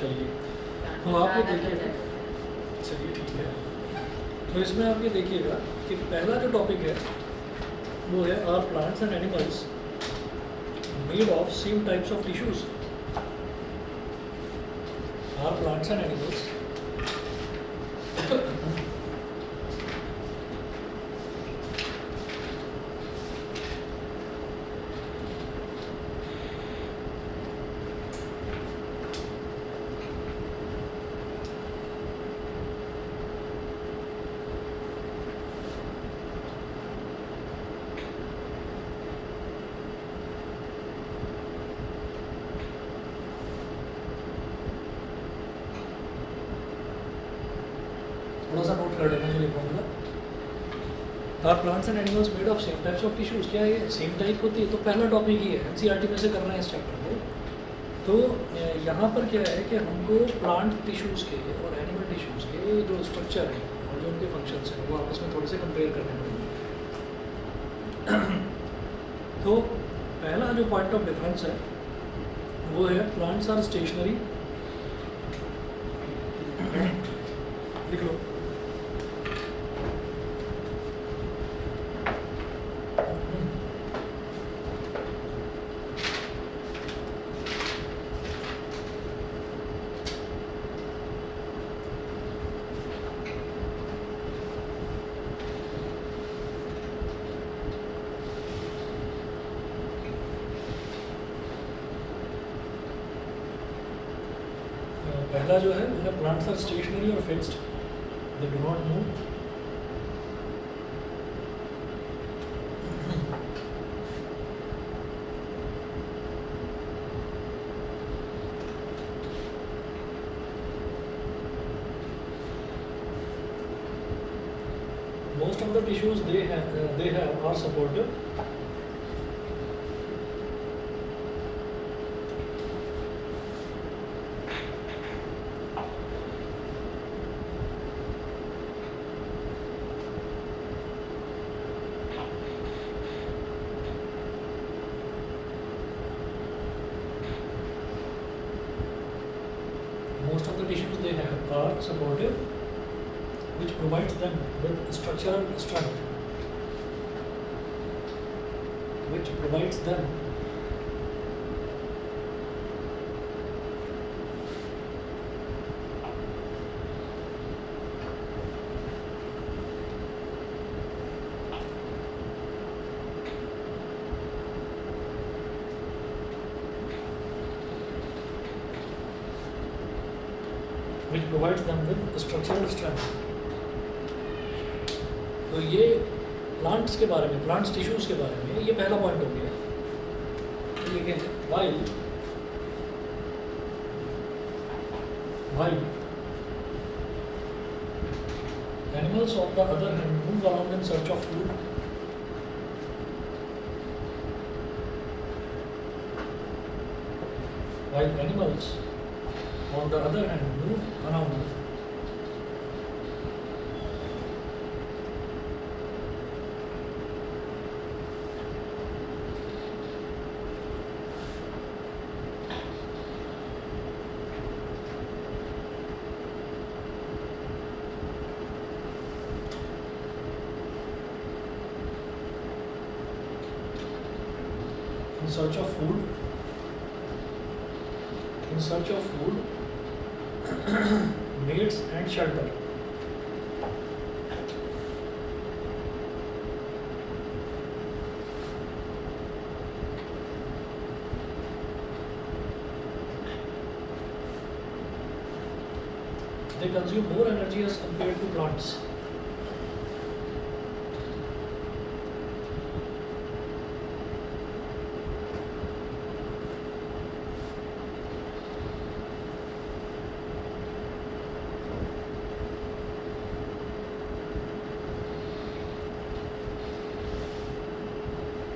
चलिए तो आप ये देखिएगा, चलिए ठीक है। तो इसमें आप ये देखिएगा कि पहला जो टॉपिक है वो है are plants and animals made of same types of tissues. Are plants and animals थोड़ा सा नोट कर लेना जो लिख पाऊँगा। Are plants and animals made of same types of tissues, क्या है सेम टाइप होती है? तो पहला टॉपिक ही है, एनसीईआरटी में से कर रहे हैं इस चैप्टर को। तो यहाँ पर क्या है कि हमको प्लांट टिश्यूज़ के और एनिमल टिश्यूज़ के जो स्ट्रक्चर है और जो उनके फंक्शंस हैं वो आपस में थोड़े से कंपेयर करने पड़ेंगे। तो पहला जो पॉइंट ऑफ डिफरेंस है वो है प्लांट्स आर स्टेशनरी। लिख लो। पहला जो है वो है प्लांट्स आर स्टेशनरी और fixed, they do not move. Most of the tissues they have are supportive. Most of the tissues they have are supportive, which provides them with structural strength, which provides them with structural strength। तो ये plants के बारे में, plants tissues के बारे में ये पहला पॉइंट हो गया। लिखें while animals on the other hand move around in search of food, while animals on the other hand move around in search of food, mates and shelter। They consume more energy as compared to plants।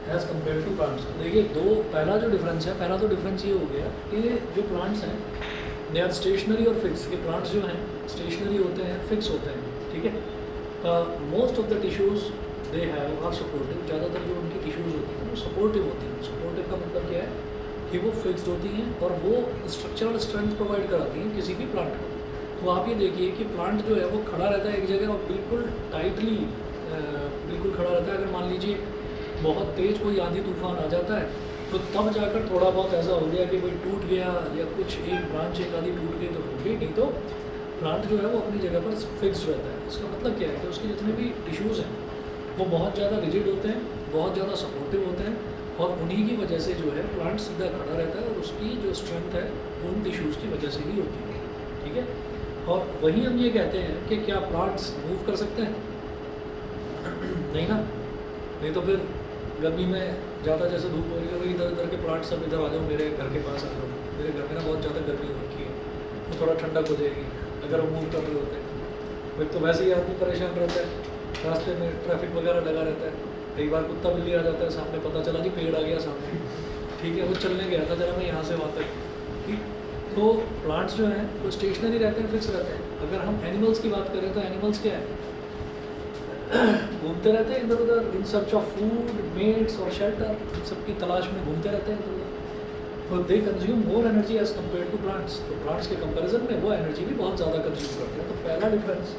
As compare to plants. देखिए पहला जो difference है, पहला तो difference ये हो गया कि जो प्लांट्स हैं दे आर स्टेशनरी और फिक्स। के प्लांट्स जो हैं स्टेशनरी होते हैं, फिक्स होते हैं, ठीक है। Most of the tissues they have are supportive. ज़्यादातर जो उनकी टिश्यूज़ होती हैं वो सपोर्टिव होती हैं। सपोर्टिव का मतलब क्या है कि वो फिक्स्ड होती हैं और वो स्ट्रक्चरल स्ट्रेंथ प्रोवाइड कराती हैं किसी भी प्लांट को। तो आप ये देखिए कि प्लांट जो है वो खड़ा रहता है एक जगह और बिल्कुल टाइटली बिल्कुल खड़ा रहता है। अगर मान लीजिए बहुत तेज़ कोई आंधी तूफान आ जाता है तो तब जाकर थोड़ा बहुत ऐसा हो गया कि भाई टूट गया या कुछ एक ब्रांच एक आधी टूट गई तो टूट गई, नहीं तो प्लांट जो है वो अपनी जगह पर फिक्स्ड रहता है। इसका मतलब क्या है कि उसके जितने भी टिश्यूज़ हैं वो बहुत ज़्यादा रिजिड होते हैं, बहुत ज़्यादा सपोर्टिव होते हैं और उन्हीं की वजह से जो है प्लांट सीधा खड़ा रहता है और उसकी जो स्ट्रेंथ है उन टिश्यूज़ की वजह से ही होती है। ठीक है, और वहीं हम ये कहते हैं कि क्या प्लांट्स मूव कर सकते हैं? नहीं ना, नहीं तो फिर गर्मी में ज़्यादा जैसे धूप हो रही है, वही इधर उधर के प्लांट सब इधर आ जाओ, मेरे घर के पास आ जाओ, मेरे घर में ना बहुत ज़्यादा गर्मी हो रखी है, तो थोड़ा ठंडक हो जाएगी अगर वो मूव कर रहे होते हैं। फिर तो वैसे ही आदमी परेशान रहता है, रास्ते में ट्रैफिक वगैरह लगा रहता है, कई बार कुत्ता बिल्ली आ जाता है सामने, पता चला जी पेड़ आ गया सामने, ठीक है वो चलने गया था जरा मैं यहाँ से वहाँ तक, ठीक। तो प्लांट्स जो हैं वो स्टेशनरी रहते हैं, फिक्स रहते हैं। अगर हम एनिमल्स की बात करें तो एनिमल्स क्या है, घूमते रहते हैं इधर उधर in search of food, mates और शेल्टर, इन सब की तलाश में घूमते रहते हैं इधर उधर। तो they consume more energy as compare to plants, तो प्लांट्स के कंपैरिजन में वो एनर्जी भी बहुत ज़्यादा कंज्यूम करते हैं। तो पहला डिफरेंस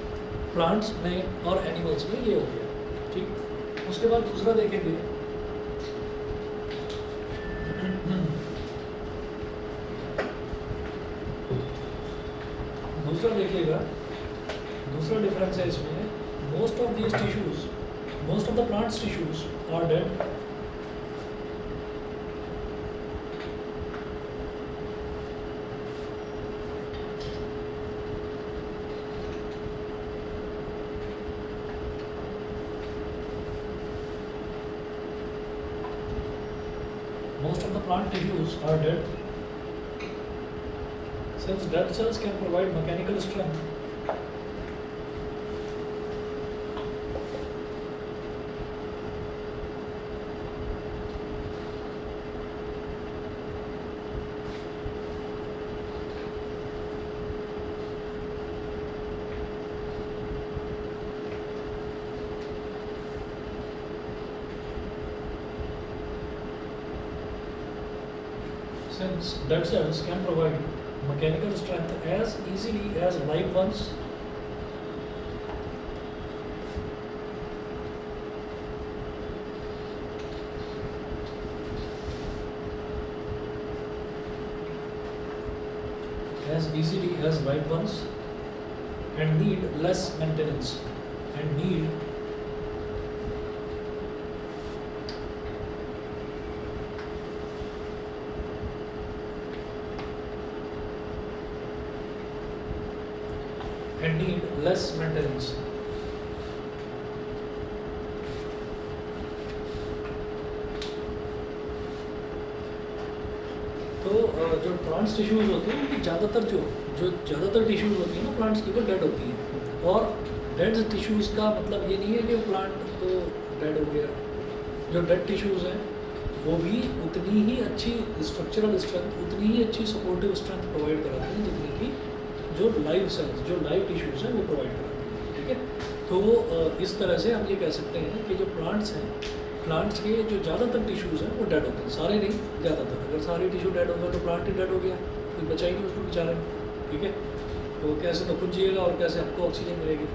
प्लांट्स में और एनिमल्स में ये हो गया, ठीक। उसके बाद दूसरा देखेंगे, दूसरा देखिएगा, दूसरा डिफरेंस है इसमें, most of these tissues, most of the plants tissues are dead most of the plant tissues are dead since dead cells can provide mechanical strength since dead cells can provide mechanical strength as easily as live ones. As easily as live ones and need less maintenance and need less maintenance. तो जो plants tissues होते हैं उनकी ज़्यादातर जो ज़्यादातर tissues होती हैं ना प्लांट्स की, वो डेड होती हैं। और डेड टिश्यूज़ का मतलब ये नहीं है कि प्लांट तो डेड हो गया, जो डेड टिश्यूज़ हैं वो भी उतनी ही अच्छी स्ट्रक्चरल स्ट्रेंथ, उतनी ही अच्छी सपोर्टिव स्ट्रेंथ प्रोवाइड कराते हैं जितनी कि जो लाइव सेल्स, जो लाइव टिश्यूज़ हैं वो प्रोवाइड कराते हैं, ठीक है। तो इस तरह से हम ये कह सकते हैं कि जो प्लांट्स हैं, प्लांट्स के जो ज़्यादातर टिश्यूज़ हैं वो डेड होते हैं, सारे नहीं ज़्यादातर। अगर सारे टिश्यू डेड हो गए तो प्लांट ही डेड हो गया, कोई बचा ही नहीं उसको बेचारे में, ठीक है। तो कैसे तो खुद जिएगा और कैसे हमको ऑक्सीजन मिलेगी।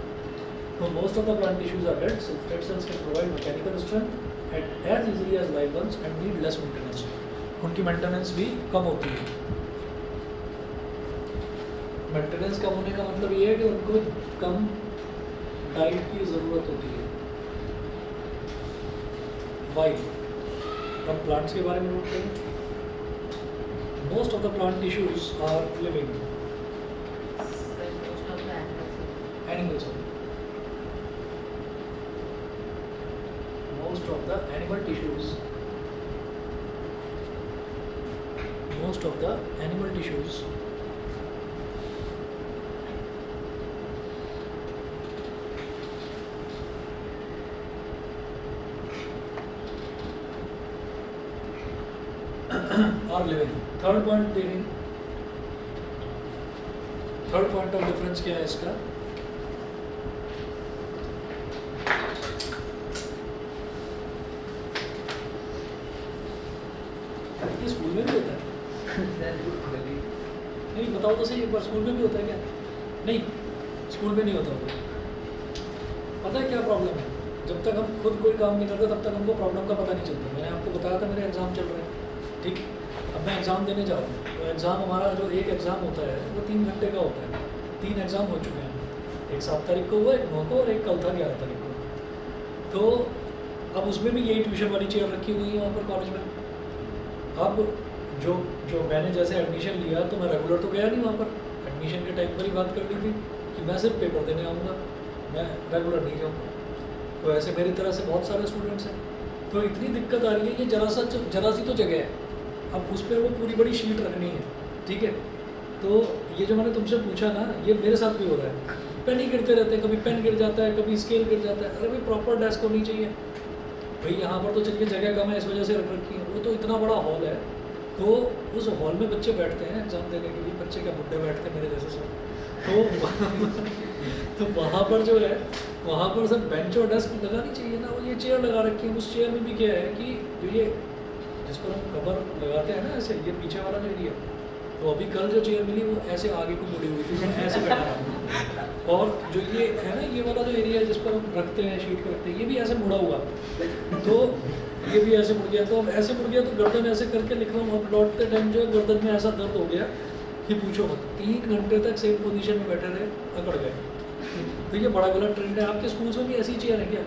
तो most of the plant tissues are dead since dead cells can provide mechanical strength as easily as live ones and need less maintenance, उनकी मेंटेनेंस भी कम होती है। मेंटेनेंस कम होने का मतलब ये है कि उनको कम डाइट की ज़रूरत होती है। वाई, अब प्लांट्स के बारे में नोट करें। Most of the plant tissues are living, animals, most of the animal tissues, most of the animal tissues are living. Third point देखें, थर्ड पॉइंट ऑफ डिफरेंस क्या है इसका, ये स्कूल में भी होता है। नहीं बताओ तो सही एक बार, स्कूल में भी होता है क्या? नहीं, स्कूल में नहीं होता होगा। पता है क्या प्रॉब्लम है? जब तक हम खुद कोई काम नहीं करते तब तक हमको प्रॉब्लम का पता नहीं चलता। मैंने आपको बताया था मेरे एग्ज़ाम चल रहे हैं, ठीक। अब मैं एग्ज़ाम देने जा रहा हूँ, तो एग्ज़ाम हमारा जो एक एग्ज़ाम होता है वो 3 घंटे का होता है। 3 एग्ज़ाम हो चुके हैं, एक 7 तारीख को हुआ, एक 9 को, और एक कल था 11 तारीख को। तो अब उसमें भी यही ट्यूशन वाली चेयर रखी हुई है वहाँ पर कॉलेज में। अब जो मैंने जैसे एडमिशन लिया तो मैं रेगुलर तो गया नहीं वहाँ पर, एडमिशन के टाइम पर ही बात कर ली थी कि मैं सिर्फ पेपर देने आऊँगा, मैं रेगुलर नहीं जाऊँगा। तो ऐसे मेरी तरह से बहुत सारे स्टूडेंट्स हैं। तो इतनी दिक्कत आ रही है कि जरा सी तो जगह है, अब उस पर वो पूरी बड़ी शीट रखनी है, ठीक है। तो ये जो मैंने तुमसे पूछा ना, ये मेरे साथ भी हो रहा है। पेन ही गिरते रहते हैं, कभी पेन गिर जाता है, कभी स्केल गिर जाता है। अरे भाई प्रॉपर डेस्क होनी चाहिए भाई, यहाँ पर तो चलिए जगह कम है इस वजह से रख रखी है। वो तो इतना बड़ा हॉल है, तो उस हॉल में बच्चे बैठते हैं एग्ज़ाम देने के लिए, बच्चे क्या बुड्ढे बैठते हैं मेरे जैसे सब। तो वहाँ पर जो है, वहाँ पर सब बेंच और डेस्क लगानी चाहिए ना, वो ये चेयर लगा रखी है। उस चेयर में भी क्या है कि जो ये जिस पर हम कवर लगाते हैं ना, ऐसे ये पीछे वाला जो एरिया, तो अभी कल जो चेयर मिली वो ऐसे आगे को मुड़ी हुई थी, मैं ऐसे बैठा था। और जो ये है ना, ये वाला जो एरिया है जिस पर हम रखते हैं, शीट पर रखते हैं, ये भी ऐसे मुड़ा हुआ, तो ये भी ऐसे मुड़ गया। तो अब ऐसे मुड़ गया तो गर्दन ऐसे करके लिख रहा हूँ। अब लौटते टाइम जो है गर्दन में ऐसा दर्द हो गया कि पूछो मत। 3 घंटे तक सेम पोजीशन में बैठे रहे, अकड़ गए। तो ये बड़ा गलत ट्रेंड है। आपके स्कूल्स में भी ऐसी चेयर है क्या?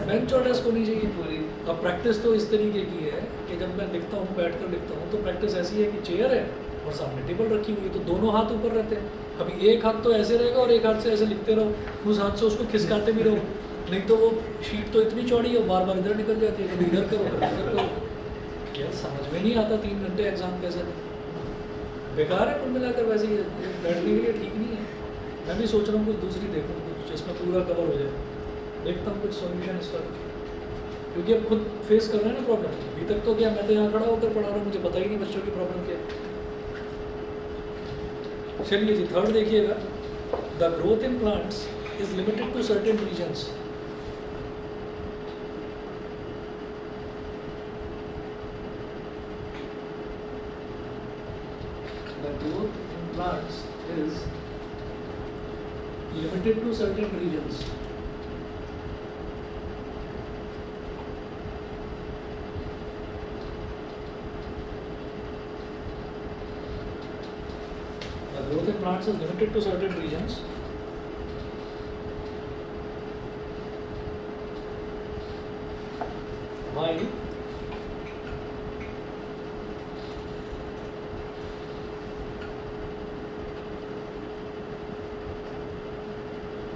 बेंच और डेस्क होनी चाहिए। अब प्रैक्टिस तो इस तरीके की है कि जब मैं लिखता हूँ, बैठ कर लिखता हूँ, तो प्रैक्टिस ऐसी है कि चेयर है और सामने टेबल रखी हुई है, तो दोनों हाथ ऊपर रहते हैं। अभी एक हाथ तो ऐसे रहेगा और एक हाथ से ऐसे लिखते रहो, उस हाथ से उसको खिसकाते भी रहो, नहीं तो वो शीट तो इतनी चौड़ी है, बार बार इधर निकल जाती है, कभी इधर करो कभी इधर करो। यार समझ में नहीं आता 3 घंटे एग्जाम कैसे बेकार है कुल मिलाकर। वैसे ही बैठने के लिए ठीक नहीं है। मैं भी सोच रहा हूँ कुछ दूसरी देखूँ, कुछ जिसमें पूरा कवर हो जाए। देखता हूँ कुछ सॉल्यूशन इसका, क्योंकि अब खुद फेस कर रहे हैं ना प्रॉब्लम। अभी तक तो क्या, मैं तो यहाँ खड़ा होकर पढ़ा रहा हूँ, मुझे पता ही नहीं बच्चों की प्रॉब्लम क्या है। चलिए जी, थर्ड देखिएगा, the growth in plants is limited to certain regions. The growth in plants is limited to certain regions. The growth in plants is limited to certain regions. Why?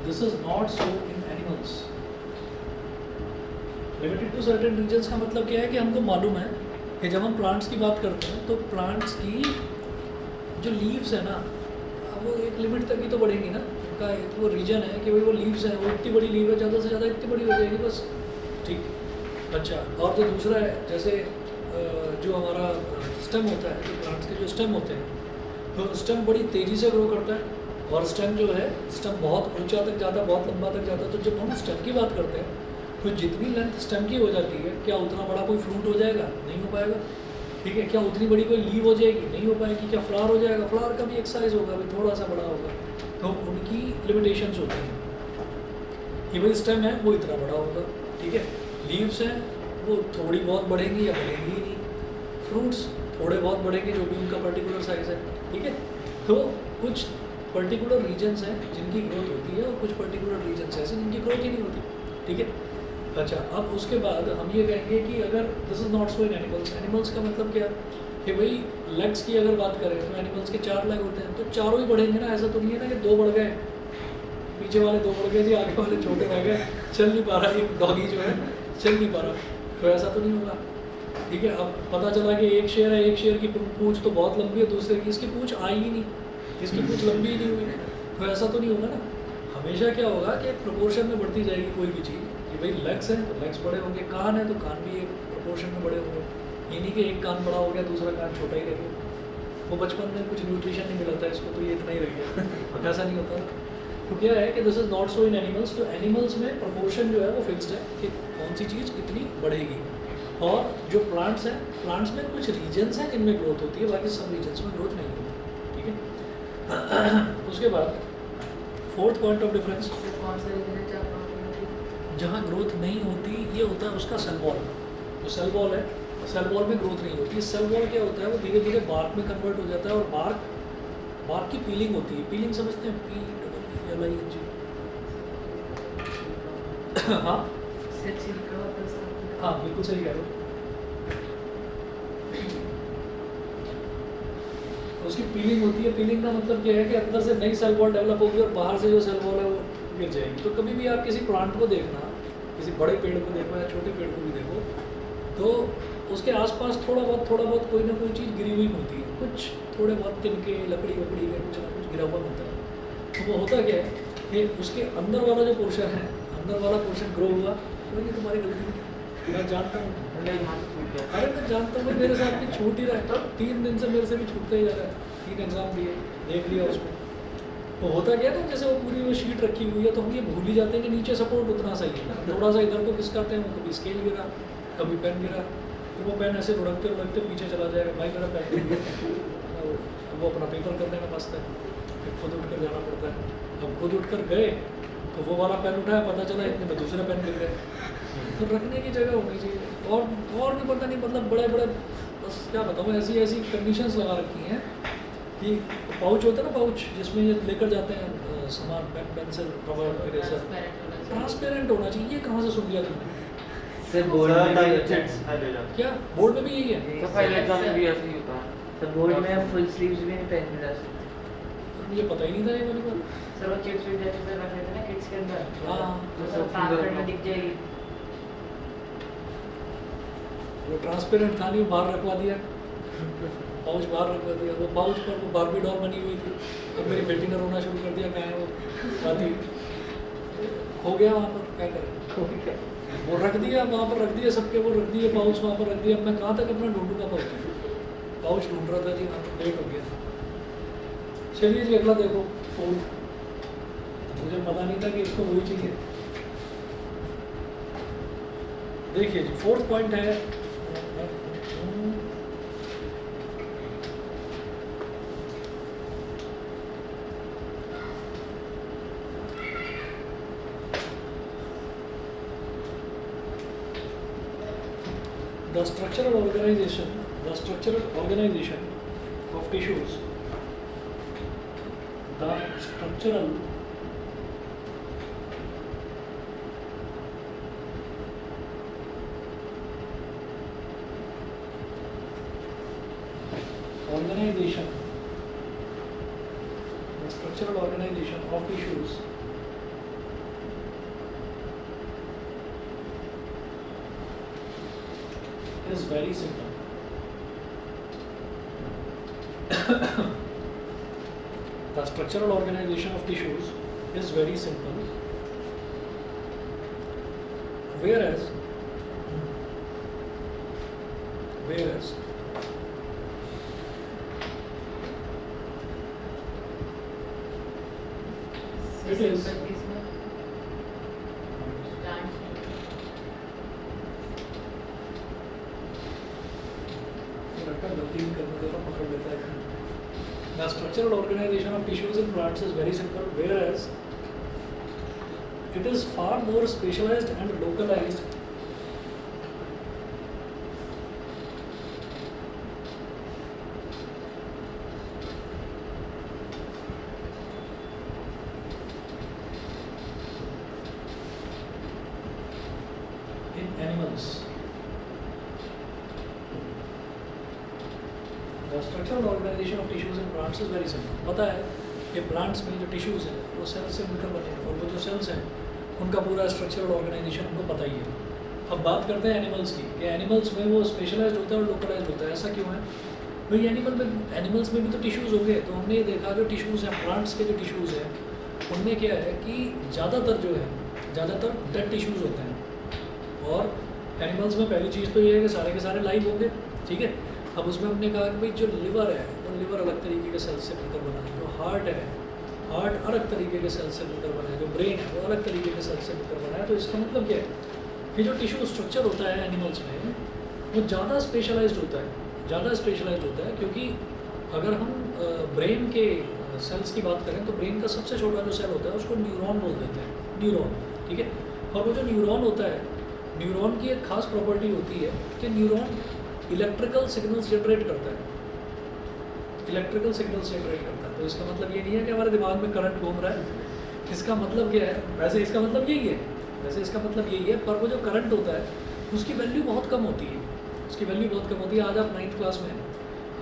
This is not so in animals. Limited to certain regions का मतलब क्या है कि हमको मालूम है कि जब हम प्लांट्स की बात करते हैं तो प्लांट्स की जो लीव्स है ना, वो एक लिमिट तक ही तो बढ़ेंगी ना। उनका एक वो रीजन है कि भाई वो लीव्स हैं, वो इतनी बड़ी लीव है, ज़्यादा से ज़्यादा इतनी बड़ी हो जाएगी बस, ठीक। अच्छा, और जो दूसरा है, जैसे जो हमारा स्टेम होता है, जो प्लांट्स के जो स्टेम होते हैं, तो स्टेम बड़ी तेज़ी से ग्रो करता है, और स्टेम जो है, स्टेम बहुत ऊंचा तक जाता है, बहुत लंबा तक जाता है। तो जब हम स्टेम की बात करते हैं तो जितनी लेंथ स्टेम की हो जाती है, क्या उतना बड़ा कोई फ्रूट हो जाएगा? नहीं हो पाएगा, ठीक है। क्या उतनी बड़ी कोई लीव हो जाएगी? नहीं हो पाएगी। क्या फ्लावर हो जाएगा? फ्लावर का भी एक साइज़ होगा, भाई थोड़ा सा बड़ा होगा। तो उनकी लिमिटेशंस होती हैं कि भाई स्टेम है वो इतना बड़ा होगा, ठीक है। लीव्स हैं वो थोड़ी बहुत बढ़ेंगी या बढ़ेंगी ही नहीं। फ्रूट्स थोड़े बहुत बढ़ेंगे, जो भी उनका पर्टिकुलर साइज़ है, ठीक है। तो कुछ पर्टिकुलर रीजन्स हैं जिनकी ग्रोथ होती है और कुछ पर्टिकुलर रीजन्स ऐसे जिनकी ग्रोथ ही नहीं होती, ठीक है। अच्छा, अब उसके बाद हम ये कहेंगे कि अगर this is not so in animals. Animals का मतलब क्या कि भाई लेग्स की अगर बात करें तो एनिमल्स के 4 लेग होते हैं, तो चारों ही बढ़ेंगे ना। ऐसा तो नहीं है ना कि 2 बढ़ गए, पीछे वाले 2 बढ़ गए जी, आगे वाले छोटे रह गए, चल नहीं पा रहा, एक डॉगी जो है चल नहीं पा रहा, तो ऐसा तो नहीं होगा, ठीक है। अब पता चला कि एक शेर है, एक शेर की पूँछ तो बहुत लंबी है, दूसरे की इसकी पूँछ आई ही नहीं, इसकी पूँछ लंबी ही नहीं हुई, तो ऐसा तो नहीं होगा ना। हमेशा क्या होगा कि एक प्रोपोर्शन में बढ़ती जाएगी कोई भी चीज़, कि भाई लेग्स हैं तो लेग्स बड़े होंगे, कान है तो कान भी एक प्रोपोर्शन में बड़े होंगे। ये नहीं कि एक कान बड़ा हो गया दूसरा कान छोटा ही रह गया, वो बचपन में कुछ न्यूट्रिशन नहीं मिला था इसको तो ये इतना ही रह गया, ऐसा नहीं होता। तो क्या है कि this is not so in animals. तो एनिमल्स में प्रोपोर्शन जो है वो फिक्स्ड है कि कौन सी चीज़ कितनी बढ़ेगी। और जो प्लांट्स हैं, प्लांट्स में कुछ रीजन्स हैं जिनमें ग्रोथ होती है, बाकी सब रीजन्स में ग्रोथ नहीं होती, ठीक है। उसके बाद फोर्थ पॉइंट ऑफ डिफरेंस, कौन से रीजन है जहाँ प्रॉब्लम होती है? जहाँ ग्रोथ नहीं होती ये होता है उसका सेल वॉल। जो सेल वॉल है, सेल वॉल में ग्रोथ नहीं होती। सेल वॉल क्या होता है, वो धीरे धीरे बार्क में कन्वर्ट हो जाता है और बार्क की पीलिंग होती है। पीलिंग समझते हैं, PEELING। हाँ से छिलका होता है सामने। हाँ बिल्कुल सही कह रहे हो। उसकी पीलिंग होती है। पीलिंग का मतलब क्या है कि अंदर से नई सेल वॉल डेवलप होगी और बाहर से जो सेल वॉल है वो गिर जाएगी। तो कभी भी आप किसी प्लांट को देखना, किसी बड़े पेड़ को देखो या छोटे पेड़ को भी देखो, तो उसके आसपास थोड़ा बहुत कोई ना कोई चीज़ गिरी हुई मिलती है। कुछ थोड़े बहुत तिनके, लकड़ी वकड़ी में कुछ ना कुछ गिरा हुआ मिलता है। तो वो होता क्या है कि उसके अंदर वाला जो पोर्शन है, अंदर वाला पोर्शन ग्रो हुआ, कोई नहीं, तुम्हारी गलती नहीं, मैं जानता हूँ। अरे मैं जानता हूँ, मेरे साथ भी छूट ही रहा है। 3 दिन से मेरे से भी छूटता ही जा रहा है। 3 एग्ज़ाम दिए, देख लिया उसमें। तो होता क्या है ना, जैसे वो पूरी वो शीट रखी हुई है तो हम ये भूल ही जाते हैं कि नीचे सपोर्ट उतना सही है। थोड़ा सा इधर को खिसकाते हैं, कभी स्केल गिरा, कभी पेन गिरा, तो वो पेन ऐसे लुढ़कते पीछे चला जाएगा। भाई मेरा पेन गिर गया। वो अपना पेपर करने में मस्त है, फिर खुद उठ कर जाना पड़ता है। अब खुद उठ कर गए तो वो वाला पेन उठाया, पता चला इतने में दूसरे पेन गिर गए। तो रखने की जगह होनी चाहिए। और भी पता नहीं, मतलब बड़े बस क्या बताऊँ, ऐसी कंडीशंस लगा रखी हैं कि पाउच होता है ना, पाउच जिसमें ये लेकर जाते हैं सामान, pen, pencil, rubber, eraser, transparent होना चाहिए। ये कहाँ से सुन लिया तुमने? सर बोर्ड में भी होता है। क्या बोर्ड में भी यही है? तो फाइनल एग्जाम में भी ऐसे ही होता है। सर बोर्ड में आप फुल स्लीव्स भी नहीं पहन के जा सकते। मुझे पता ही नहीं था ये वाली बात। सर वो चिप्स भी जैसे से रख लेते हैं ना किड्स के अंदर, हाँ, तो सब ट्रांसपेरेंट में दिख जाएगी। वो ट्रांसपेरेंट था नहीं, बाहर रखवा दिया, पाउच बाहर रखवा दिया। वो पाउच पर वो बार्बी डॉल बनी हुई थी। अब मेरी बेटी ने रोना शुरू कर दिया, मैं वो आती हो गया वहाँ पर, क्या करें। वो रख दिया वहाँ पर, रख दिया सबके, वो रख दिए पाउच वहाँ पर रख दिया। अब मैं कहाँ तक अपना ढूंढूंगा पाउच ढूंढ रहा था जी, वहाँ पर लेट हो गया। चलिए जी अगला देखो, फोन। मुझे पता नहीं था कि इसको वही चाहिए। देखिए जी, फोर्थ पॉइंट है the structural organization of tissues. The structural organization of tissues is very simple. The structural organization of tissues is very simple, whereas it is the structural organization of tissues in plants is very simple, whereas it is far more specialized and localized in animals. The structural organization of tissues in plants is very simple. पता है कि plants में जो tissues हैं वो sales से मिलकर बने हैं, और वो जो सेल्स हैं उनका पूरा स्ट्रक्चरल ऑर्गेनाइजेशन हमको पता ही है। अब बात करते हैं एनिमल्स की, कि एनिमल्स में वो स्पेशलाइज्ड होता है और लोकलाइज्ड होता है। ऐसा क्यों है भाई? एनिमल्स में भी तो टिश्यूज़ होंगे, तो हमने ये देखा जो टिश्यूज़ हैं, प्लांट्स के जो टिश्यूज़ हैं उनमें क्या है कि ज़्यादातर डेड टिश्यूज़ होते हैं। और एनिमल्स में पहली चीज़ तो ये है कि सारे के सारे लाइव होंगे, ठीक है। अब उसमें हमने कहा कि भाई जो लिवर है वो लिवर अलग तरीके के सेल्स से मिलकर बना है, जो हार्ट है हार्ट अलग तरीके के सेल्स से मिलकर बना है, जो ब्रेन है वो अलग तरीके के सेल्स से मिलकर बना है। तो इसका मतलब क्या है कि जो टिश्यू स्ट्रक्चर होता है एनिमल्स में वो ज़्यादा स्पेशलाइज्ड होता है, क्योंकि अगर हम ब्रेन के सेल्स की बात करें तो ब्रेन का सबसे छोटा जो सेल होता है उसको न्यूरॉन बोल देते हैं, न्यूरॉन, ठीक है। और वो जो न्यूरॉन होता है, न्यूरॉन की एक खास प्रॉपर्टी होती है कि न्यूरॉन इलेक्ट्रिकल सिग्नल्स जनरेट करता है, इलेक्ट्रिकल सिग्नल्स जनरेट करता है। तो इसका मतलब ये नहीं है कि हमारे दिमाग में करंट घूम रहा है, इसका मतलब क्या है, वैसे इसका मतलब यही है, वैसे इसका मतलब यही है, पर वो जो करंट होता है उसकी वैल्यू बहुत कम होती है, उसकी वैल्यू बहुत कम होती है। आज आप 9th क्लास में हैं,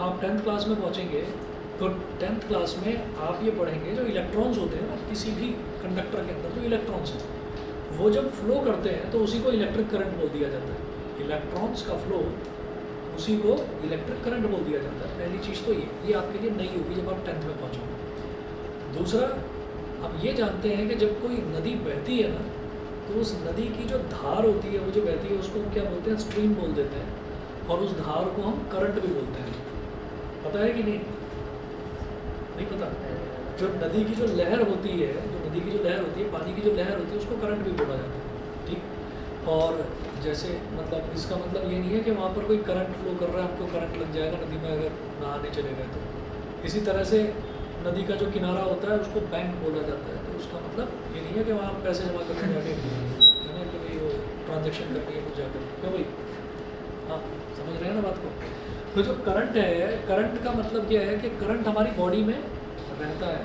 आप 10th क्लास में पहुँचेंगे तो 10th क्लास में आप ये पढ़ेंगे जो इलेक्ट्रॉन्स होते हैं ना किसी भी कंडक्टर के अंदर, जो इलेक्ट्रॉन्स हैं वो जब फ्लो करते हैं तो उसी को इलेक्ट्रिक करंट बोल दिया जाता है। इलेक्ट्रॉन्स का फ्लो उसी को इलेक्ट्रिक करंट बोल दिया जाता है। पहली चीज़ तो ये आपके लिए नई होगी जब आप 10th में पहुँचोगे। दूसरा, आप ये जानते हैं कि जब कोई नदी बहती है ना तो उस नदी की जो धार होती है, वो जो बहती है उसको हम क्या बोलते हैं, स्ट्रीम बोल देते हैं, और उस धार को हम करंट भी बोलते हैं। पता है कि नहीं? नहीं पता? जो नदी की जो लहर होती है, जो नदी की जो लहर होती है, पानी की जो लहर होती है, उसको करंट भी बोला जाता है, ठीक। और जैसे मतलब इसका मतलब ये नहीं है कि वहाँ पर कोई करंट फ्लो कर रहा है, आपको करंट लग जाएगा नदी में अगर नहाने चले गए तो। इसी तरह से नदी का जो किनारा होता है उसको बैंक बोला जाता है। तो उसका मतलब ये नहीं है कि वहाँ पैसे जमा करने जाके है ना कि भाई वो ट्रांजेक्शन करनी है कुछ जाकर, क्यों भाई? हाँ, समझ रहे हैं ना बात को? तो जो करंट है, करंट का मतलब क्या है कि करंट हमारी बॉडी में रहता है।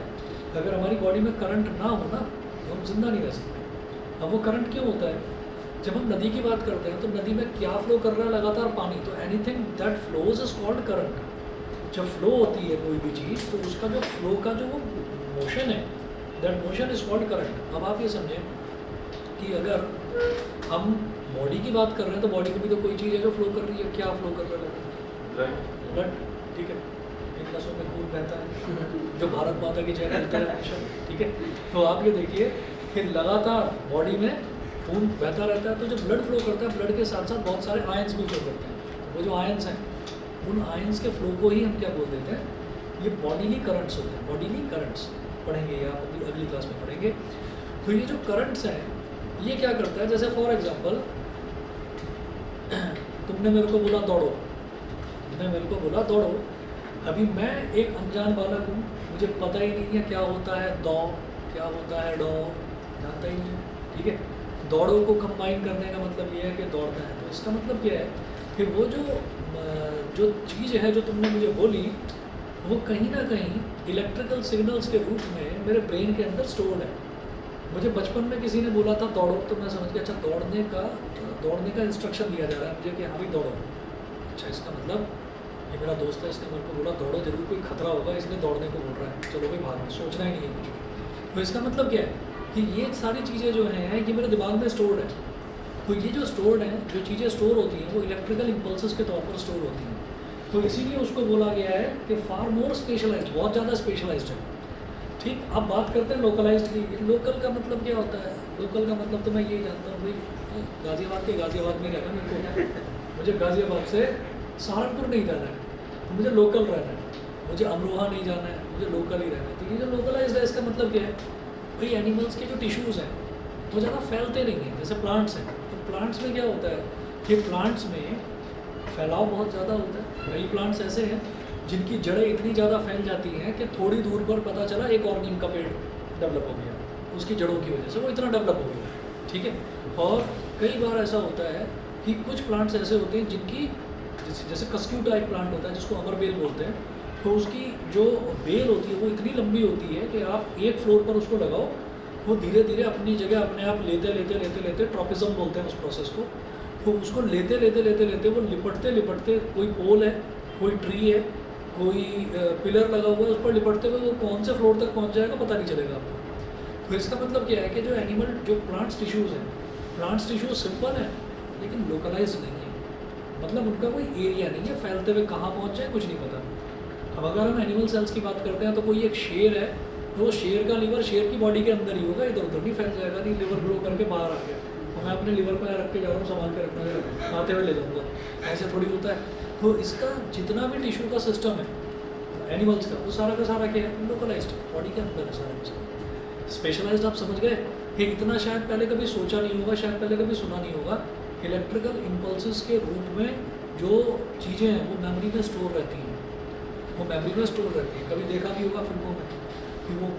अगर हमारी बॉडी में करंट ना हो ना तो हम जिंदा नहीं रह सकते। अब वो करंट क्यों होता है? जब हम नदी की बात करते हैं तो नदी में क्या फ्लो कर रहा है? लगातार पानी। तो anything that flows is called current. जब फ्लो होती है कोई भी चीज़ तो उसका जो फ्लो का जो वो मोशन है, that motion is called current. अब आप ये समझें कि अगर हम बॉडी की बात कर रहे हैं तो बॉडी में भी तो कोई चीज़ है जो फ्लो कर रही है। क्या फ्लो कर रहा है? ब्लड, ठीक है। इन नसों में खून बहता है जो भारत माता की जय करता है हमेशा, ठीक है। तो आप ये देखिए कि लगातार बॉडी में खून बहता रहता है। तो जब ब्लड फ्लो करता है, ब्लड के साथ साथ बहुत सारे आयंस भी फ्लो करते हैं। वो जो आयंस हैं, उन आयंस के फ्लो को ही हम क्या बोल देते हैं? ये बॉडीली करंट्स होते हैं। बॉडीली करंट्स पढ़ेंगे या आप अगली क्लास में पढ़ेंगे। तो ये जो करंट्स हैं ये क्या करता है? जैसे फॉर एग्जांपल तुमने मेरे को बोला दौड़ो, तुमने मेरे को बोला दौड़ो। अभी मैं एक अनजान बालक हूँ, मुझे पता ही नहीं है क्या होता है दौ, क्या होता है डौ, जानता ही नहीं, ठीक है। दौड़ो को कंबाइन करने का मतलब ये है कि दौड़ना है। तो इसका मतलब क्या है कि वो जो चीज़ है जो तुमने मुझे बोली वो कहीं ना कहीं इलेक्ट्रिकल सिग्नल्स के रूप में मेरे ब्रेन के अंदर स्टोर्ड है। मुझे बचपन में किसी ने बोला था दौड़ो तो मैं समझ गया अच्छा दौड़ने का इंस्ट्रक्शन दिया जा रहा है मुझे कि हाँ भी दौड़ो। अच्छा, इसका मतलब ये मेरा दोस्त है, इसने मेरे को बोला दौड़ो, जरूर कोई खतरा होगा इसलिए दौड़ने को बोल रहा है, चलो भाई भागो, सोचना ही नहीं है कुछ भी। तो इसका मतलब क्या है कि ये सारी चीज़ें जो हैं ये मेरे दिमाग में स्टोर्ड है। तो ये जो स्टोर्ड हैं, जो चीज़ें स्टोर होती हैं वो इलेक्ट्रिकल इम्पल्सेस के तौर पर स्टोर होती हैं। तो इसीलिए उसको बोला गया है कि फार मोर स्पेशलाइज्ड, बहुत ज़्यादा स्पेशलाइज्ड है, ठीक। अब बात करते हैं लोकलाइज्ड की। लोकल का मतलब क्या होता है? लोकल का मतलब तो मैं यही जानता हूँ भाई गाज़ियाबाद के गाज़ियाबाद में रहना मेरे को, मुझे गाज़ियाबाद से सहारनपुर नहीं जाना है तो मुझे लोकल रहना है, मुझे अमरोहा नहीं जाना है, मुझे लोकल ही रहना है। तो ये जो लोकलाइज्ड है इसका मतलब क्या है भाई? एनिमल्स के जो टिश्यूज़ हैं वो ज़्यादा फैलते नहीं हैं, जैसे प्लांट्स हैं। तो प्लांट्स में क्या होता है कि प्लांट्स में फैलाव बहुत ज़्यादा होता है। कई प्लांट्स ऐसे हैं जिनकी जड़ें इतनी ज़्यादा फैल जाती हैं कि थोड़ी दूर पर पता चला एक और नीम का पेड़ डेवलप हो गया उसकी जड़ों की वजह से, वो इतना डेवलप हो गया, ठीक है। और कई बार ऐसा होता है कि कुछ प्लांट्स ऐसे होते हैं जिनकी जैसे कस्क्यू टाइप प्लांट होता है जिसको अमर बेल बोलते हैं, तो उसकी जो बेल होती है वो इतनी लंबी होती है कि आप एक फ्लोर पर उसको लगाओ, वो धीरे धीरे अपनी जगह अपने आप लेते ट्रॉपिज्म बोलते हैं उस प्रोसेस को। तो उसको लेते वो लिपटते कोई पोल है, कोई ट्री है, कोई पिलर लगा हुआ है, उस पर लिपटते हुए वो कौन से फ्लोर तक पहुंच जाएगा पता नहीं चलेगा आपको। तो इसका मतलब क्या है कि जो प्लांट्स टिश्यूज़ हैं, प्लांट्स टिश्यूज सिंपल है लेकिन लोकलाइज नहीं है, मतलब उनका कोई एरिया नहीं है, फैलते हुए कहाँ पहुँच जाए कुछ नहीं पता। अब अगर हम एनिमल सेल्स की बात करते हैं तो कोई एक शेर है तो वो शेर का लीवर शेर की बॉडी के अंदर ही होगा, इधर उधर नहीं फैल जाएगा। नहीं लिवर ग्रो करके बाहर आ गया और मैं अपने लिवर पर रख के जा रहा हूँ, संभाल के रखना, आते हुए ले जाऊँगा, ऐसे थोड़ी होता है। तो इसका जितना भी टिश्यू का सिस्टम है एनिमल्स का, वो सारा का सारा क्या है? लोकलाइज्ड, बॉडी के अंदर है सारा का सारा। स्पेशलाइज्ड आप समझ गए कि इतना शायद पहले कभी सोचा नहीं होगा, शायद पहले कभी सुना नहीं होगा। इलेक्ट्रिकल इम्पल्सेस के रूप में जो चीज़ें हैं वो मेमोरी में स्टोर रहती हैं, वो मेमोरी में स्टोर रहती है। कभी देखा भी होगा फिल्मों में कि वो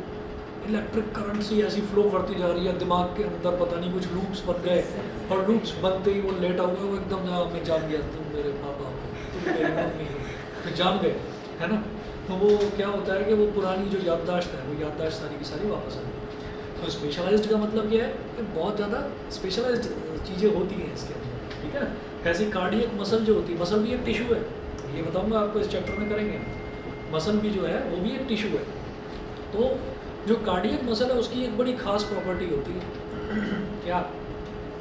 इलेक्ट्रिक करंट से ऐसी फ्लो करती जा रही है, दिमाग के अंदर पता नहीं कुछ लूप्स बन गए, और लूप्स बनते ही वो लेटा हुआ वो एकदम मैं जान गया तुम मेरे पापा हो, तुम मेरी मम्मी हो, तो जान गए, है ना। तो वो क्या होता है कि वो पुरानी जो याददाश्त है वो याददाश्त सारी की सारी वापस आ गई। तो स्पेशलाइज्ड का मतलब क्या है कि बहुत ज़्यादा स्पेशलाइज्ड चीज़ें होती हैं इसके अंदर, ठीक है ना। ऐसी कार्डियक मसल जो होती है, मसल भी एक टिश्यू है, ये बताऊंगा आपको इस चैप्टर में करेंगे। मसल भी जो है वो भी एक टिश्यू है। तो जो कार्डियक मसल है उसकी एक बड़ी खास प्रॉपर्टी होती है क्या,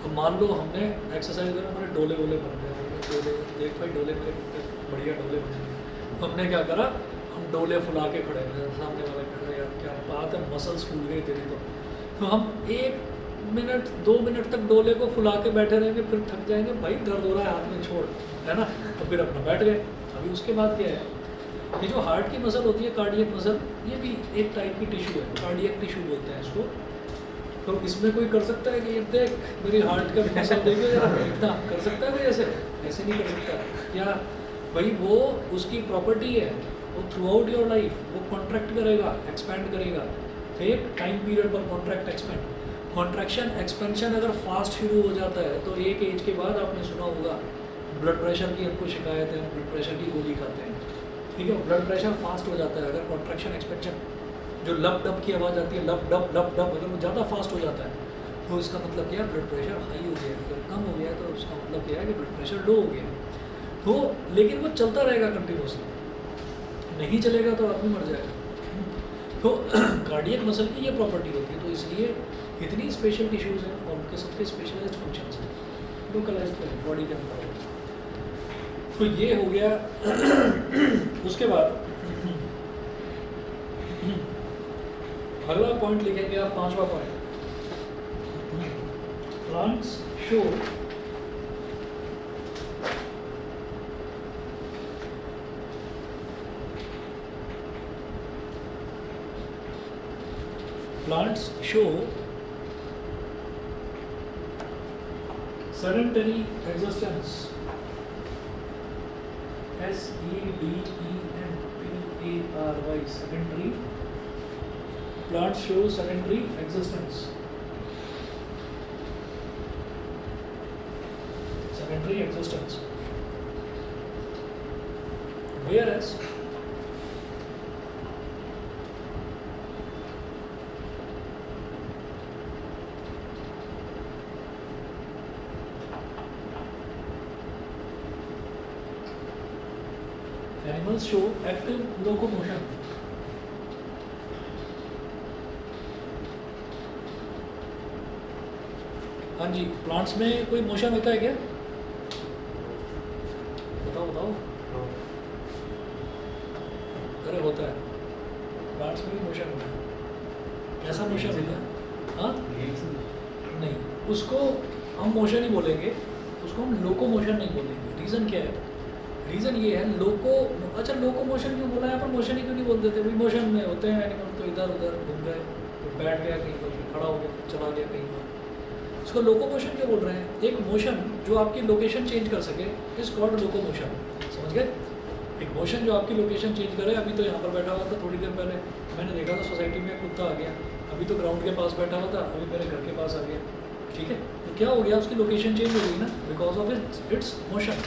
अब मान लो हमने एक्सरसाइज करा, हमारे डोले वोले बन गए, हमने डोले देख भाई डोले मेरे कितने बढ़िया डोले बने हैं, तो हमने क्या करा, हम डोले फुला के खड़े हुए, सामने वाला खड़ा, यार क्या बात है मसल्स फूल गई तेरी। तो हम 1 मिनट 2 मिनट तक डोले को फुला के बैठे रहेंगे, फिर थक जाएंगे, भाई दर्द हो रहा है हाथ में छोड़, है ना, तो फिर अपना बैठ गए। अभी उसके बाद क्या है, ये जो हार्ट की मसल होती है कार्डियक मसल, ये भी एक टाइप की टिश्यू है, कार्डियक टिश्यू बोलते हैं इसको। तो इसमें कोई कर सकता है कि ये देख मेरी हार्ट का मसल देखो जरा, इतना कर सकता है कोई ऐसे? ऐसे नहीं कर सकता। क्या भाई, वो उसकी प्रॉपर्टी है, वो थ्रू आउट योर लाइफ वो कॉन्ट्रैक्ट करेगा, एक्सपैंड करेगा, एक टाइम पीरियड पर कॉन्ट्रैक्ट एक्सपेंड। कॉन्ट्रैक्शन एक्सपेंशन अगर फास्ट शुरू हो जाता है तो एक एज के बाद आपने सुना होगा ब्लड प्रेशर की हमको शिकायत है, ब्लड प्रेशर की गोली खाते हैं, ठीक है। ब्लड प्रेशर फास्ट हो जाता है अगर कॉन्ट्रैक्शन एक्सपेंशन, जो लब डब की आवाज़ आती है, लब डब, अगर वो ज़्यादा फास्ट हो जाता है तो इसका मतलब क्या है, ब्लड प्रेशर हाई हो गया है। अगर कम हो गया है तो उसका मतलब क्या है कि ब्लड प्रेशर लो हो गया है। तो लेकिन वो चलता रहेगा कंटिन्यूसली, नहीं चलेगा तो आदमी मर जाएगा। तो कार्डियक मसल की ये प्रॉपर्टी होती है, तो इसलिए इतनी स्पेशल टिश्यूज़ हैं और उनके सबके स्पेशलाइज्ड फंक्शंस हैं, लोकलाइज्ड बॉडी के अंदर। तो ये हो गया। उसके बाद अगला पॉइंट लिखेंगे आप, 5वां point, plants show sedentary existence, sedentary, sedentary. Plants show sedentary existence. Sedentary existence. Whereas animals show active locomotion. हाँ जी, प्लांट्स में कोई मोशन होता है क्या? बताओ। अरे होता है, प्लांट्स में भी मोशन होता है। कैसा मोशन होता है? हाँ नहीं, उसको हम मोशन ही बोलेंगे, उसको हम लोको मोशन नहीं बोलेंगे। रीज़न क्या है? रीज़न ये है, अच्छा लोको मोशन क्यों बोला है, यहाँ पर मोशन ही क्यों नहीं बोलते थे? भाई मोशन में होते हैं एनिमल, तो इधर उधर घूम गए, तो बैठ गया कहीं पर, खड़ा हो गया, चला गया कहीं पर। इसको लोको मोशन क्यों बोल रहे हैं? एक मोशन जो आपकी लोकेशन चेंज कर सके इज कॉल्ड लोको मोशन। समझ गए? एक मोशन जो आपकी लोकेशन चेंज करे। अभी तो यहाँ पर बैठा हुआ था, थोड़ी देर पहले मैंने देखा था सोसाइटी में कुत्ता आ गया, अभी तो ग्राउंड के पास बैठा हुआ था, अभी मेरे घर के पास आ गया, ठीक है। तो क्या हो गया, उसकी लोकेशन चेंज हो गई ना, बिकॉज ऑफ इट्स मोशन।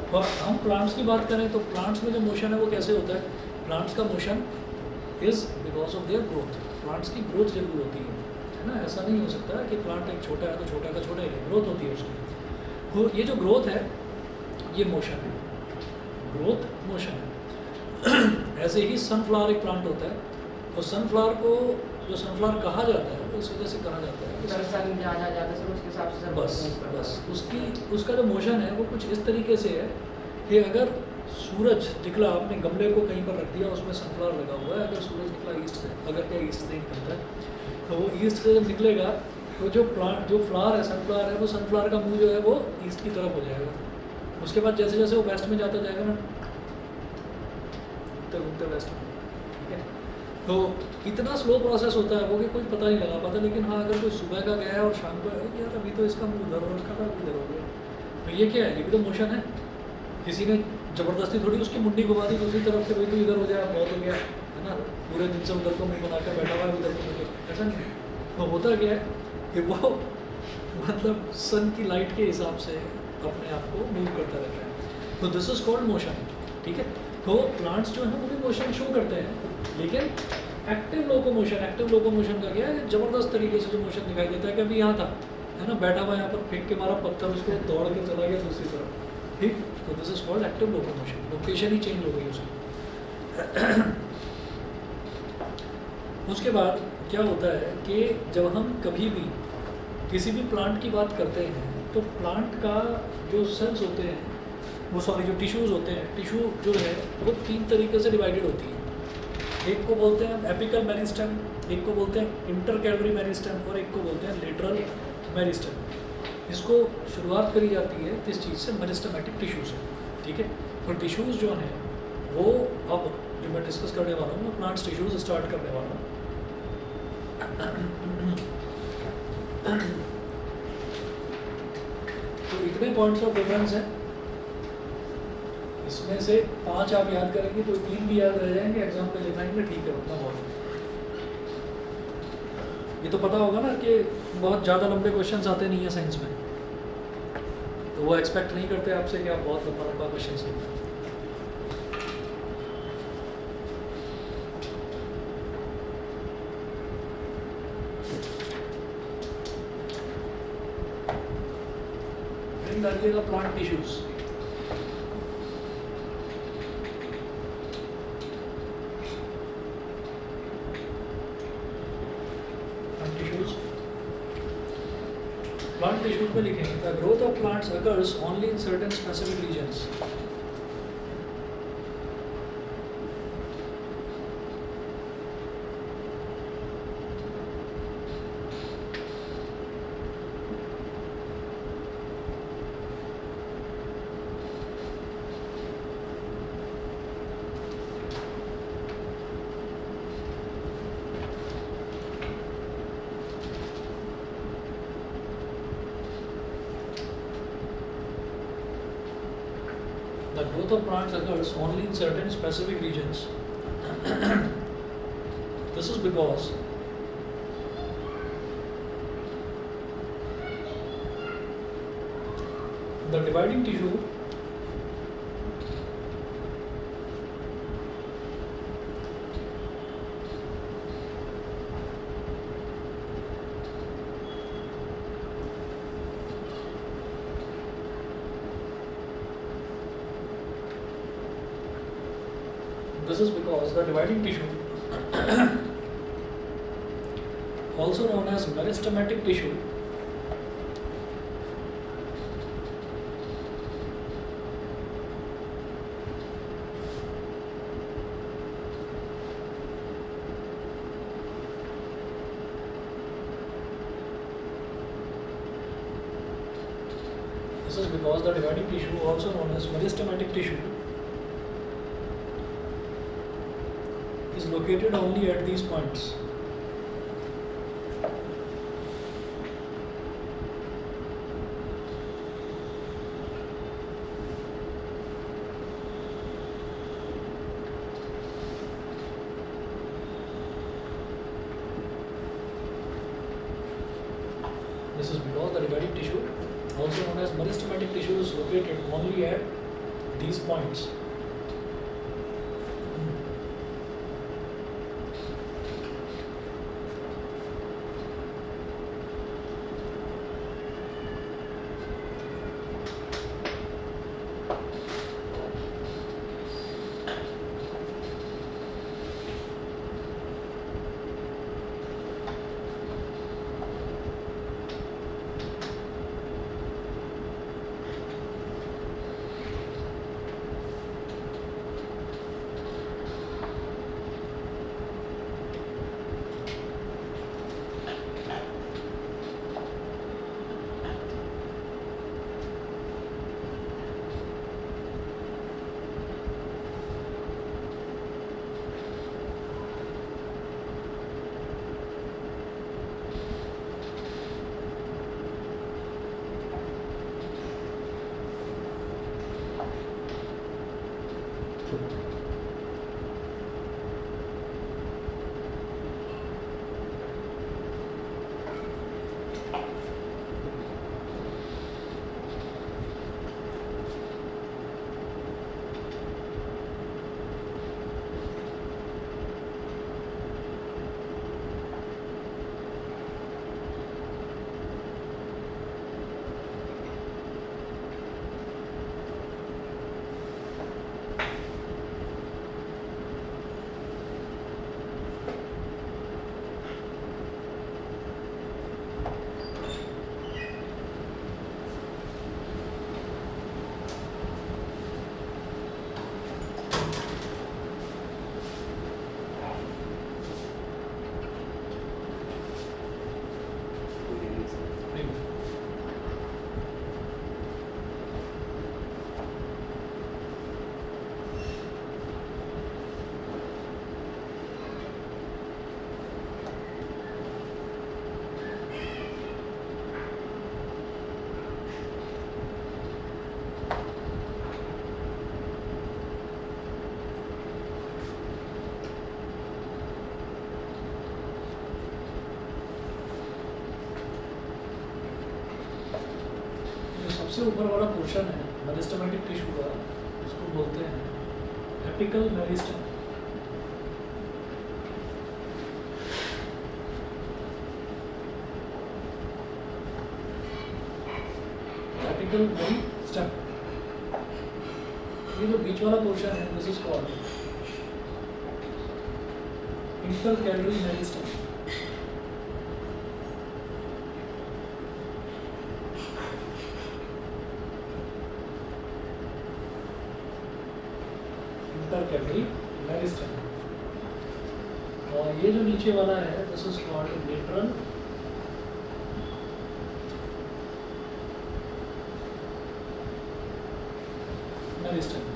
और हम प्लांट्स की बात करें तो प्लांट्स में जो मोशन है वो कैसे होता है? प्लांट्स का motion is because of their growth. Plants की ग्रोथ जरूर होती है ना, ऐसा नहीं हो सकता कि प्लांट एक छोटा है तो छोटा का छोटा ही रहे, ग्रोथ होती है उसकी। तो ये जो ग्रोथ है ये मोशन है, ग्रोथ मोशन है। ऐसे ही सनफ्लावर एक प्लांट होता है, तो सनफ्लावर को जो सनफ्लावर कहा जाता है वो इस वजह से कहा जाता है बस उसका जो मोशन है वो कुछ इस तरीके से है कि अगर सूरज निकला, आपने गमले को कहीं पर रख दिया, उसमें सनफ्लावर लगा हुआ है, अगर सूरज निकला ईस्ट से, अगर क्या ईस्ट से निकलता है, तो वो ईस्ट से जब निकलेगा तो जो फ्लावर है, सनफ्लावर है, वो सनफ्लावर का मुंह जो है वो ईस्ट की तरफ हो जाएगा। उसके बाद जैसे जैसे वो वेस्ट में जाता जाएगा ना, उत्तर वेस्ट में, ठीक है। तो इतना स्लो प्रोसेस होता है वो कि कोई पता नहीं लगा पाता। लेकिन हाँ, अगर कोई सुबह का गया है और शाम को यार अभी तो इसका मुँह उधर हो रखा था, इधर हो गया, तो ये क्या है? ये भी तो मोशन है। किसी ने ज़बरदस्ती थोड़ी उसकी मुंडी घुमा दी दूसरी तरफ से, भाई तो इधर हो जाए, बहुत हो गया, है है ना, पूरे दिन से उधर को मुँह बनाकर बैठा हुआ है, उधर को मुझे, ऐसा नहीं है। तो होता क्या है कि वो मतलब सन की लाइट के हिसाब से अपने आप को मूव करता रहता है। तो दिस इज कॉल्ड मोशन, ठीक है। तो प्लांट्स जो हैं वो भी मोशन शो करते हैं, लेकिन एक्टिव लोकोमोशन, एक्टिव लोकोमोशन का क्या है, ज़बरदस्त तरीके से जो मोशन दिखाई देता है कि अभी यहाँ था, है ना, बैठा हुआ यहाँ पर, फेंक के मारा पत्थर, उसको दौड़ के चला गया दूसरी तरफ, ठीक। तो this is called active locomotion, location he change हो गई उसकी। उसके बाद क्या होता है कि जब हम कभी भी किसी भी प्लांट की बात करते हैं तो प्लांट का जो सेल्स होते हैं, वो सॉरी जो टिश्यूज़ होते हैं, टिश्यू जो है वो 3 तरीके से डिवाइडेड होती है। एक को बोलते हैं एपिकल मेरिस्टेम, एक को बोलते हैं इंटरकैलरी मेरिस्टेम, और एक को बोलते हैं लेटरल मेरिस्टेम। इसको शुरुआत करी जाती है किस चीज़ से, मेरिस्टेमेटिक टिश्यू से, ठीक है। और टिश्यूज़ जो हैं वो अब जो मैं डिस्कस करने वाला हूँ, मैं प्लांट्स टिश्यूज़ स्टार्ट करने वाला हूँ। तो इतने पॉइंट्स ऑफ डिफरेंस हैं, इसमें से 5 आप याद करेंगे तो 3 भी याद रह जाएंगे, एग्जाम पे लिखाएंगे, ठीक है, उतना बहुत है। ये तो पता होगा ना कि बहुत ज़्यादा लंबे क्वेश्चंस आते नहीं हैं साइंस में, तो वो एक्सपेक्ट नहीं करते आपसे कि आप बहुत लंबा लंबा क्वेश्चन लिखें। डालिएगा प्लांट टिश्यूज, प्लांट टिश्यूज में लिखेंगे the growth of plants occurs only in certain specific regions. The growth of plants occurs only in certain specific regions. This is because the dividing tissue this is because the dividing tissue also known as meristematic tissue this is because the dividing tissue also known as meristematic tissue is located only at these points. This is because the dividing tissue, also known as meristematic tissue, is located only at these points. सबसे ऊपर वाला portion है meristematic tissue का, उसको बोलते हैं apical meristem. Apical meristem, ये जो बीच वाला पोर्शन है this is called intercalary meristem. Intercalary meristem. और ये जो नीचे वाला है this is called lateral meristem.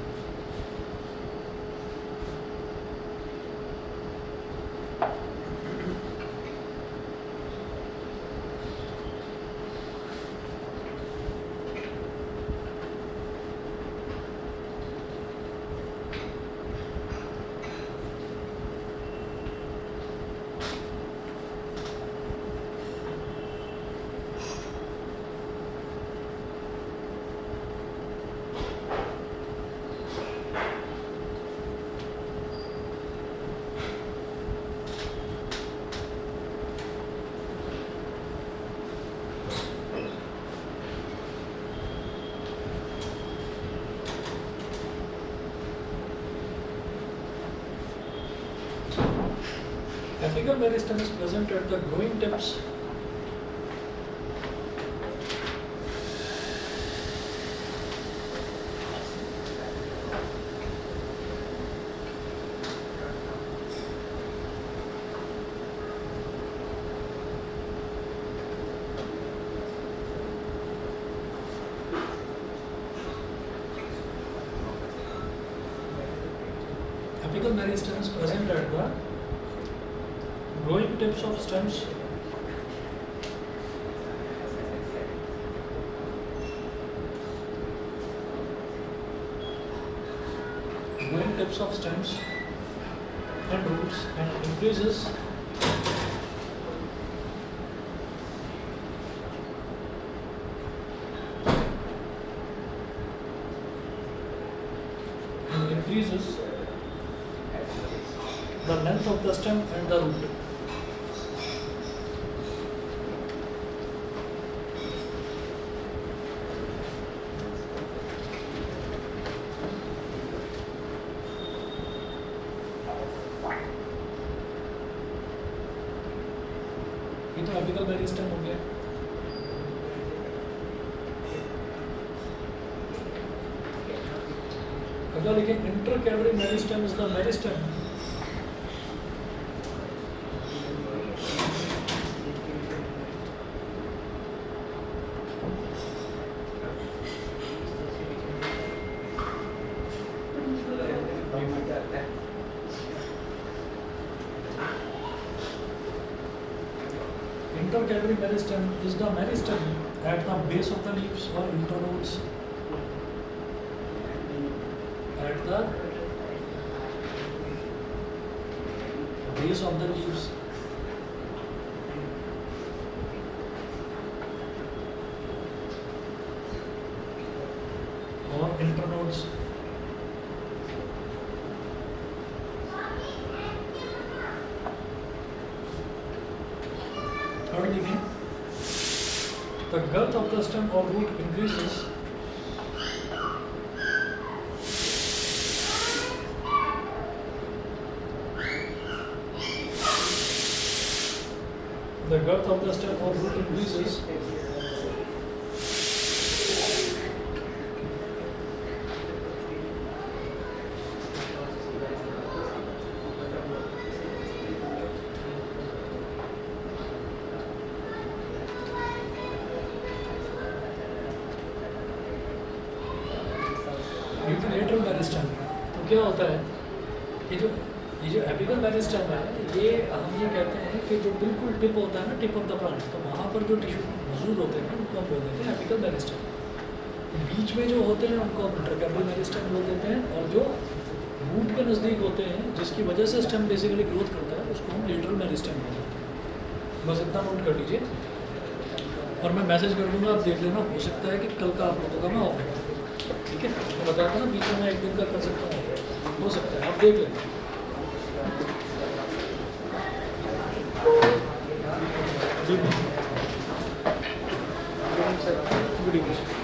Apical meristem is present at the growing tips apical meristem is present at the growing tips of stems and roots and increases the length of the stem and the root. ये तो apical meristem हो गया। अगर लिखें intercalary meristem is the meristem intercalary meristem is the meristem at the base of the leaves or internodes at the base of the leaves or internodes the girth of the stem or root increases the girth of the stem or root increases lateral meristem. तो क्या होता है ये जो apical meristem है ये हम ये कहते हैं कि जो बिल्कुल टिप होता है ना टिप ऑफ द प्लांट, तो वहाँ पर जो टिश्यू मौजूद होते हैं उनको हम बोल देते हैं एपिकल मेरिस्टेम। बीच में जो होते हैं उनको हम इंटरकैलरी मेरिस्टेम बोल देते हैं और जो रूट के नज़दीक होते हैं जिसकी वजह से स्टेम बेसिकली ग्रोथ करता है उसको हम लेटरल मेरिस्टेम बोल देते हैं। बस इतना नोट कर लीजिए। और मैं मैसेज कर दूंगा, आप देख लेना, हो सकता है कि कल का आप लोगों का मैं ऑफ है, ठीक है। मैं बताया था ना बीच में मैं एक दिन का कर सकता हूँ, हो सकता है, आप देख लेना। Good evening.